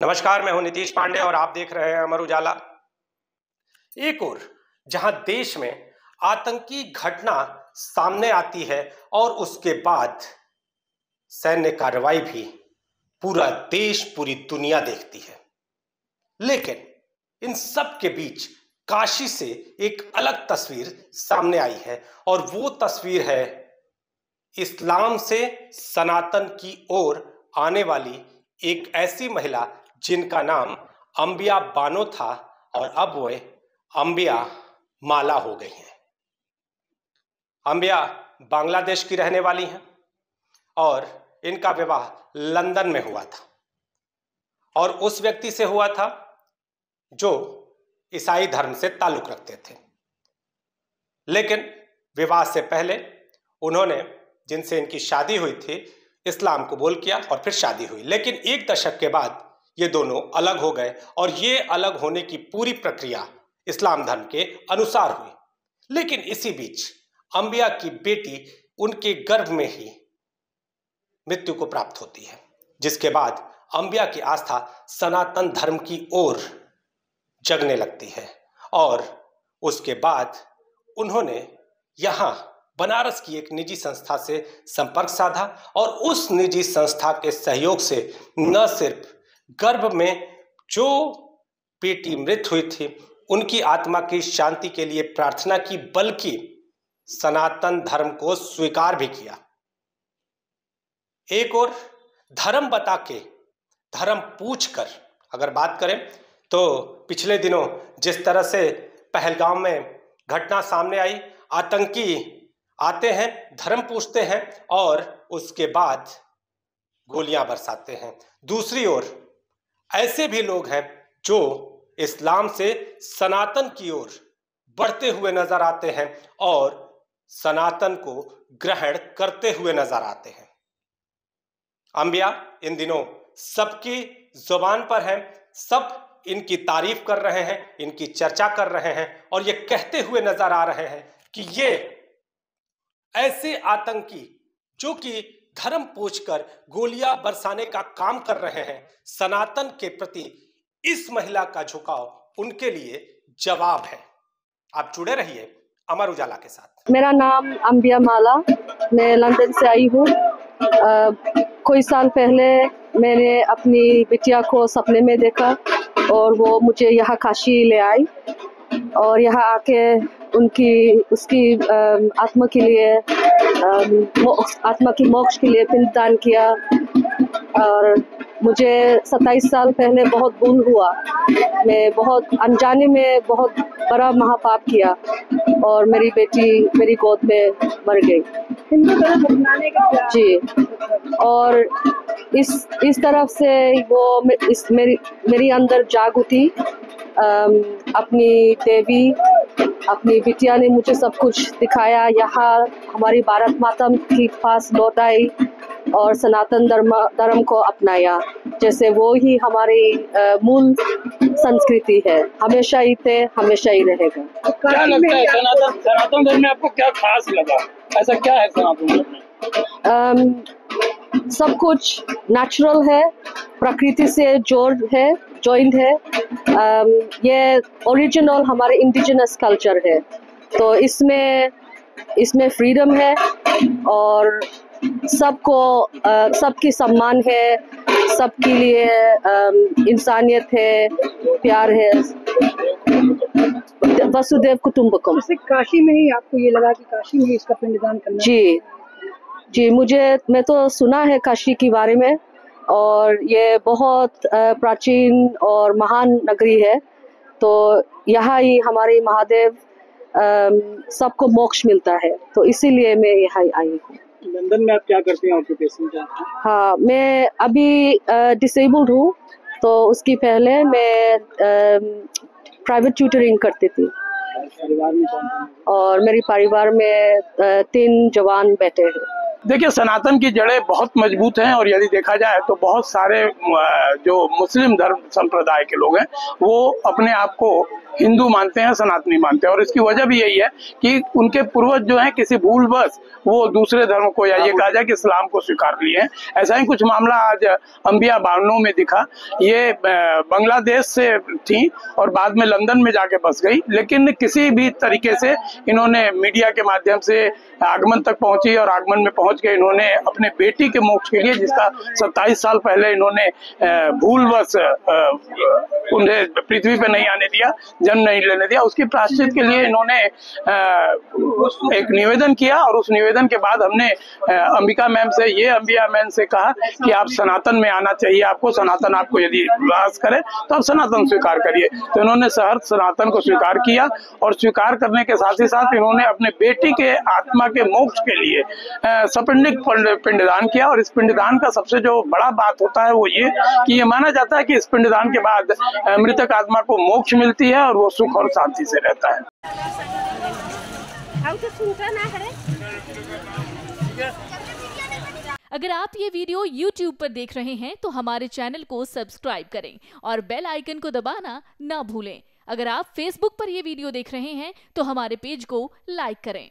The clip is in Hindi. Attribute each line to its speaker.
Speaker 1: नमस्कार, मैं हूं नीतीश पांडे और आप देख रहे हैं अमर उजाला। एक ओर जहां देश में आतंकी घटना सामने आती है और उसके बाद सैन्य कार्रवाई भी पूरा देश, पूरी दुनिया देखती है, लेकिन इन सब के बीच काशी से एक अलग तस्वीर सामने आई है और वो तस्वीर है इस्लाम से सनातन की ओर आने वाली एक ऐसी महिला जिनका नाम अंबिया बानो था और अब वे अंबिया माला हो गई हैं। अंबिया बांग्लादेश की रहने वाली हैं और इनका विवाह लंदन में हुआ था और उस व्यक्ति से हुआ था जो ईसाई धर्म से ताल्लुक रखते थे। लेकिन विवाह से पहले उन्होंने, जिनसे इनकी शादी हुई थी, इस्लाम कबूल किया और फिर शादी हुई। लेकिन एक दशक के बाद ये दोनों अलग हो गए और ये अलग होने की पूरी प्रक्रिया इस्लाम धर्म के अनुसार हुई। लेकिन इसी बीच अंबिया की बेटी उनके गर्भ में ही मृत्यु को प्राप्त होती है, जिसके बाद अंबिया की आस्था सनातन धर्म की ओर जगने लगती है और उसके बाद उन्होंने यहाँ बनारस की एक निजी संस्था से संपर्क साधा और उस निजी संस्था के सहयोग से न सिर्फ गर्भ में जो बेटी मृत हुई थी उनकी आत्मा की शांति के लिए प्रार्थना की, बल्कि सनातन धर्म को स्वीकार भी किया। एक और धर्म बता के, धर्म पूछ कर अगर बात करें तो पिछले दिनों जिस तरह से पहलगाम में घटना सामने आई, आतंकी आते हैं, धर्म पूछते हैं और उसके बाद गोलियां बरसाते हैं। दूसरी ओर ऐसे भी लोग हैं जो इस्लाम से सनातन की ओर बढ़ते हुए नजर आते हैं और सनातन को ग्रहण करते हुए नजर आते हैं। अंबिया इन दिनों सबकी जुबान पर है, सब इनकी तारीफ कर रहे हैं, इनकी चर्चा कर रहे हैं और ये कहते हुए नजर आ रहे हैं कि ये ऐसे आतंकी जो कि धर्म पूछकर गोलियां बरसाने का काम कर रहे हैं, सनातन के प्रति इस महिला का झुकाव उनके लिए जवाब है। आप जुड़े रहिए अमर उजाला के साथ।
Speaker 2: मेरा नाम अंबिया माला, मैं लंदन से आई हूँ। कोई साल पहले मैंने अपनी बिटिया को सपने में देखा और वो मुझे यहाँ काशी ले आई और यहाँ आके उसकी आत्मा के लिए, आत्मा की मोक्ष के लिए पिंडदान किया। और मुझे 27 साल पहले बहुत भूल हुआ, मैं बहुत अनजाने में बहुत बड़ा महापाप किया और मेरी बेटी मेरी गोद में मर गई। जी, और इस तरफ से वो मेरी अंदर जाग उठी। अपनी देवी, अपनी बिटिया ने मुझे सब कुछ दिखाया। यहाँ हमारी भारत माता के पास लौट आई और सनातन धर्म को अपनाया, जैसे वो ही हमारी मूल संस्कृति है। हमेशा ही थे, हमेशा ही रहेगा।
Speaker 3: क्या लगता है सनातन धर्म में आपको क्या खास लगा? ऐसा क्या है सनातन धर्म में?
Speaker 2: सब कुछ नेचुरल है, प्रकृति से जॉइंट है। ये ओरिजिनल हमारे इंडिजिनस कल्चर है, तो इसमें फ्रीडम है और सबकी सम्मान है, सबके लिए इंसानियत है, प्यार है। वसुदेव कुटुंबकम।
Speaker 4: काशी में ही आपको ये लगा कि काशी में इसका पिंडदान करना?
Speaker 2: जी, मैं तो सुना है काशी के बारे में और ये बहुत प्राचीन और महान नगरी है, तो यहाँ ही हमारे महादेव सबको मोक्ष मिलता है, तो इसीलिए मैं यहाँ आई हूँ।
Speaker 3: लंदन में आप क्या करते हैं? ऑक्यूपेशन क्या है?
Speaker 2: हाँ, मैं अभी डिसेबल्ड हूँ, तो उसकी पहले मैं प्राइवेट ट्यूटरिंग करती थी।
Speaker 3: परिवार में कौन?
Speaker 2: और मेरे परिवार में 3 जवान बेटे हैं।
Speaker 3: देखिए, सनातन की जड़ें बहुत मजबूत हैं और यदि देखा जाए तो बहुत सारे जो मुस्लिम धर्म संप्रदाय के लोग हैं वो अपने आप को हिंदू मानते हैं, सनातनी मानते हैं। और इसकी वजह भी यही है कि उनके पूर्वज जो हैं किसी भूलवश वो दूसरे धर्म को, या ये कहा जाए कि इस्लाम को स्वीकार लिए हैं। ऐसा ही कुछ मामला आज अंबिया बानो में दिखा। ये बांग्लादेश से थी और बाद में लंदन में जाके बस गई, लेकिन किसी भी तरीके से इन्होंने मीडिया के माध्यम से आगमन तक पहुंची और आगमन में पहुंच के इन्होंने अपने बेटी के मोक्ष के लिए, जिसका 27 साल पहले इन्होंने भूलवश उन्हें पृथ्वी पे नहीं आने दिया, जन्म नहीं लेने दिया, उसकी प्रायश्चित के लिए इन्होंने एक निवेदन किया। और उस निवेदन के बाद हमने अंबिका मैम से कहा कि आप सनातन में आना चाहिए, आपको सनातन, आपको यदि विश्वास करे तो आप सनातन स्वीकार करिए। तो इन्होंने सहर्ष सनातन को स्वीकार किया और स्वीकार करने के साथ ही साथ इन्होंने अपने बेटी के आत्मा के मोक्ष के लिए सपिंडिक पिंडदान किया। और इस पिंडदान का सबसे जो बड़ा बात होता है वो ये कि ये माना जाता है कि इस पिंडदान के बाद मृतक आत्मा को मोक्ष मिलती है और वो सुख और शांति से रहता है।
Speaker 5: अगर आप ये वीडियो YouTube पर देख रहे हैं तो हमारे चैनल को सब्सक्राइब करें और बेल आइकन को दबाना ना भूलें। अगर आप Facebook पर ये वीडियो देख रहे हैं तो हमारे पेज को लाइक करें।